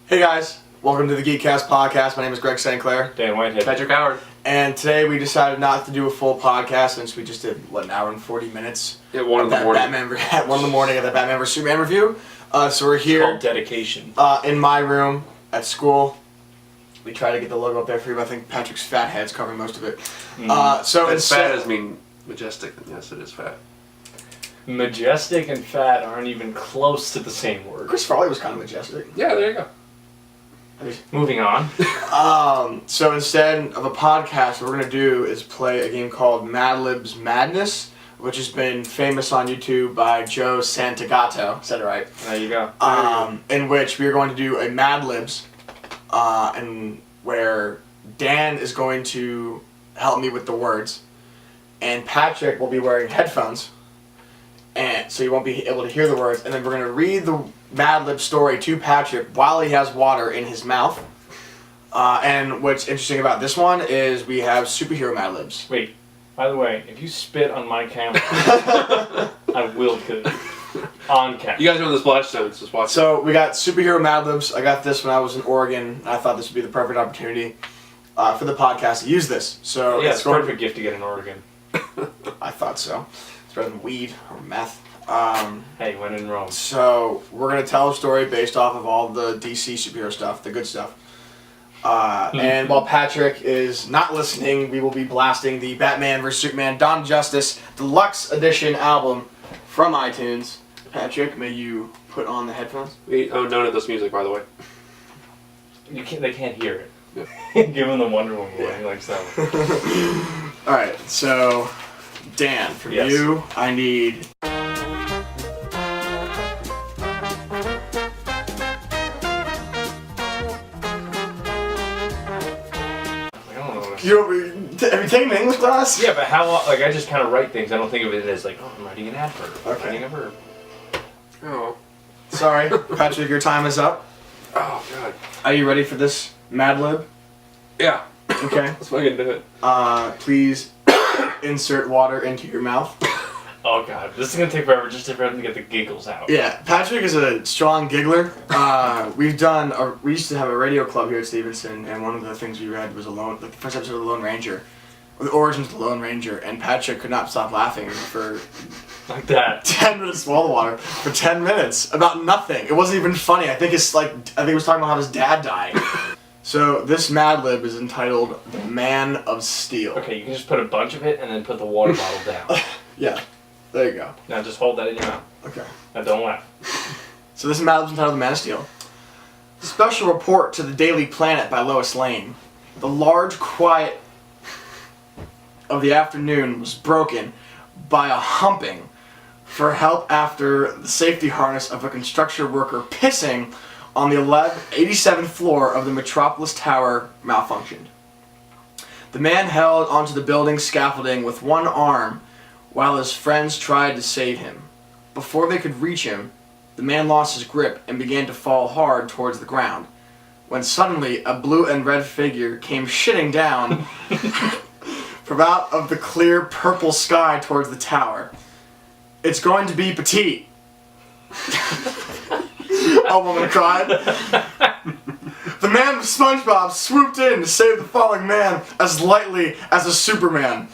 Hey guys, welcome to the Geekcast podcast. My name is Greg St. Clair. Dan Whitehead. Patrick Howard. And today we decided not to do a full podcast since we just did, an hour and 40 minutes? At 1 in the morning. At 1 in the morning at the Batman vs. Superman review. So we're here. It's called dedication. In my room at school. We try to get the logo up there for you, but I think Patrick's fat head's covering most of it. As fat as mean majestic, yes it is fat. Majestic and fat aren't even close to the same word. Chris Farley was kind of majestic. Yeah, there you go. Moving on. So instead of a podcast, what we're going to do is play a game called Mad Libs Madness, which has been famous on YouTube by Joe Santagato. Said it right. There you go. In which we are going to do a Mad Libs, and where Dan is going to help me with the words, and Patrick will be wearing headphones, and so you won't be able to hear the words, and then we're going to read the Mad Lib story to Patrick while he has water in his mouth. And what's interesting about this one is we have superhero Mad Libs. Wait, by the way, if you spit on my camera, I will kill you. On camera. You guys know the splash zones, just watch. So we got superhero Mad Libs. I got this when I was in Oregon, and I thought this would be the perfect opportunity for the podcast to use this. So yeah, it's a perfect gift to get in Oregon. I thought so. It's better than weed or meth. Hey, when in Rome. So we're gonna tell a story based off of all the DC superhero stuff, the good stuff. And while Patrick is not listening, we will be blasting the Batman vs Superman Dawn of Justice Deluxe Edition album from iTunes. Patrick, may you put on the headphones? We own None of this music, by the way. They can't hear it. Yeah. Give him the Wonder Woman one. He likes that one. Alright, so Dan, for you, I need... Have you taken an English class? Yeah, but I just kind of write things. I don't think of it as like, I'm writing an adverb. Okay. I'm writing a verb. Oh. Sorry, Patrick, your time is up. Oh, God. Are you ready for this Mad Lib? Yeah. Okay. Let's fucking do it. Please insert water into your mouth. Oh, God. This is going to take forever just for him to get the giggles out. Yeah, Patrick is a strong giggler. We used to have a radio club here at Stevenson, and one of the things we read was the first episode of The Lone Ranger, or the origins of The Lone Ranger, and Patrick could not stop laughing for Like that. 10 minutes of swallow water for 10 minutes about nothing. It wasn't even funny. I think he was talking about how his dad died. So this Mad Lib is entitled The Man of Steel. Okay, you can just put a bunch of it and then put the water bottle down. Yeah, there you go. Now just hold that in your mouth. Okay. Now don't laugh. So this Mad Lib's entitled The Man of Steel. Special report to the Daily Planet by Lois Lane. The large quiet of the afternoon was broken by a humping for help after the safety harness of a construction worker pissing on the 87th floor of the Metropolis Tower malfunctioned. The man held onto the building's scaffolding with one arm while his friends tried to save him. Before they could reach him, the man lost his grip and began to fall hard towards the ground, when suddenly a blue and red figure came shitting down from out of the clear purple sky towards the tower. It's going to be petite. A woman cried. The man with SpongeBob swooped in to save the falling man as lightly as a Superman.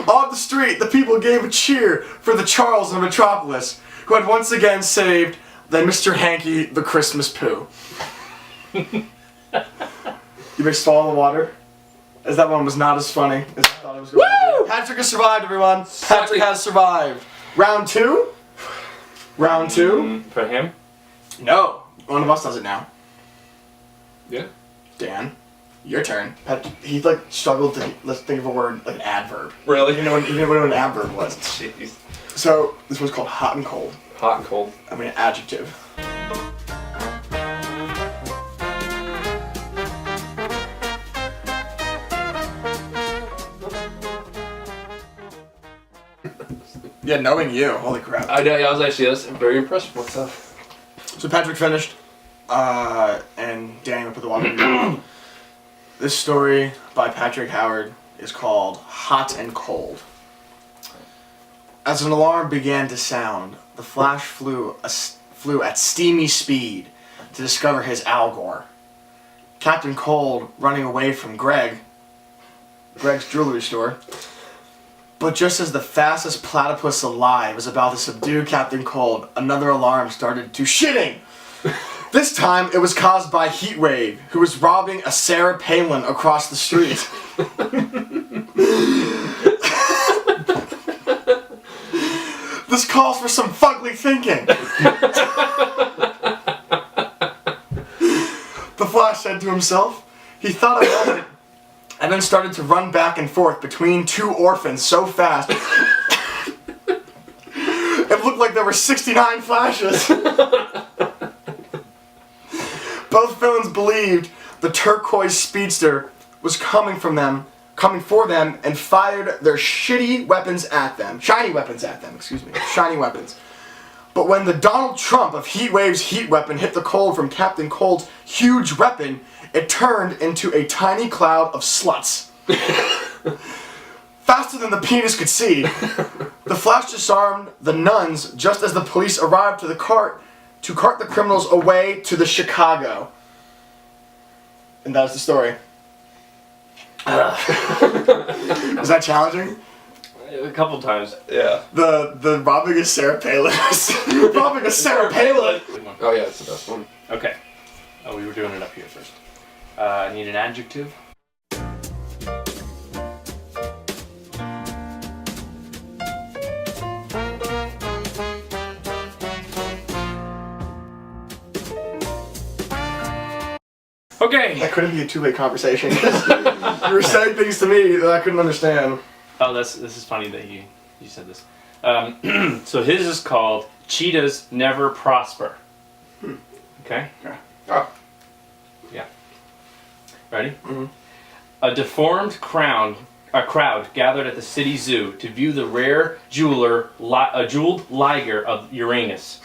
On the street, the people gave a cheer for the Charles of Metropolis, who had once again saved the Mr. Hanky the Christmas Pooh. You may swallow the water, as that one was not as funny as I thought it was going to be. Patrick has survived, everyone. Patrick has survived. Round two? Round two? For him? No. One of us does it now. Yeah. Dan, your turn. He struggled to let's think of a word like an adverb. Really? He didn't know what an adverb was. Jeez. So this one's called hot and cold. Hot and cold. I mean adjective. Yeah, knowing you, holy crap. I was very impressed with myself. So Patrick finished, and Daniel put the water in your mouth. This story by Patrick Howard is called Hot and Cold. As an alarm began to sound, the Flash flew at steamy speed to discover his Algor. Captain Cold running away from Greg's jewelry store. But just as the fastest platypus alive was about to subdue Captain Cold, another alarm started to shitting. This time, it was caused by Heatwave, who was robbing a Sarah Palin across the street. This calls for some fugly thinking. The Flash said to himself. He thought a moment and then started to run back and forth between two orphans so fast it looked like there were 69 Flashes. Both villains believed the turquoise speedster was coming for them, and fired their shiny weapons at them, Shiny weapons. But when the Donald Trump of Heatwave's heat weapon hit the Cold from Captain Cold's huge weapon, it turned into a tiny cloud of sluts. Faster than the penis could see, the Flash disarmed the nuns just as the police arrived to cart the criminals away to the Chicago. And that's the story. Was that challenging? A couple times. Yeah. The robbing a Sarah Palin. Robbing a Sarah Palin. Oh yeah, it's the best one. Okay. Oh, we were doing it up here first. I need an adjective. Okay. That couldn't be a two-way conversation. You were saying things to me that I couldn't understand. Oh, this is funny that you said this. So his is called Cheetahs Never Prosper. Okay? Oh. Yeah. Ready? Mm-hmm. A deformed crowd gathered at the city zoo to view the rare jeweled liger of Uranus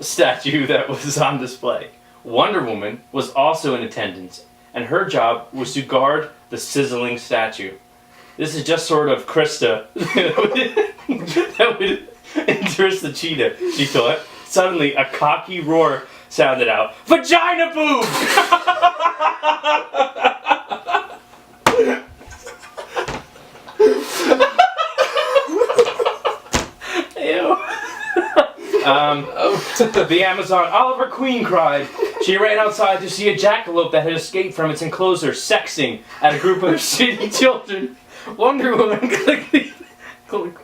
statue that was on display. Wonder Woman was also in attendance, and her job was to guard the sizzling statue. This is just sort of Krista that would interest the cheetah, she thought. Suddenly, a cocky roar sounded out. Vagina boob! Ew. The Amazon Oliver Queen cried. She ran outside to see a jackalope that had escaped from its enclosure sexing at a group of city children. Wonder Woman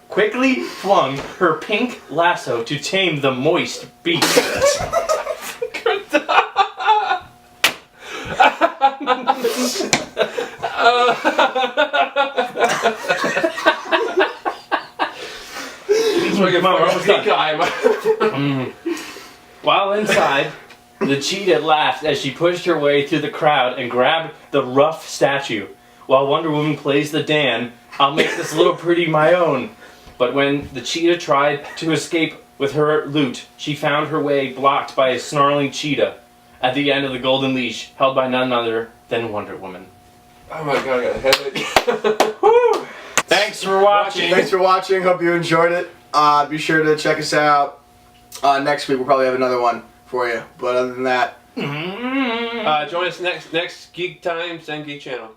quickly flung her pink lasso to tame the moist beast. Come on, we're almost done. While inside, the cheetah laughed as she pushed her way through the crowd and grabbed the rough statue. While Wonder Woman plays the Dan, I'll make this little pretty my own. But when the cheetah tried to escape with her loot, she found her way blocked by a snarling cheetah at the end of the golden leash, held by none other than Wonder Woman. Oh my god, I got a headache. Woo! Thanks for watching. Thanks for watching. Hope you enjoyed it. Be sure to check us out. Next week we'll probably have another one for you. But other than that, Join us next Geek Time, same Geek Channel.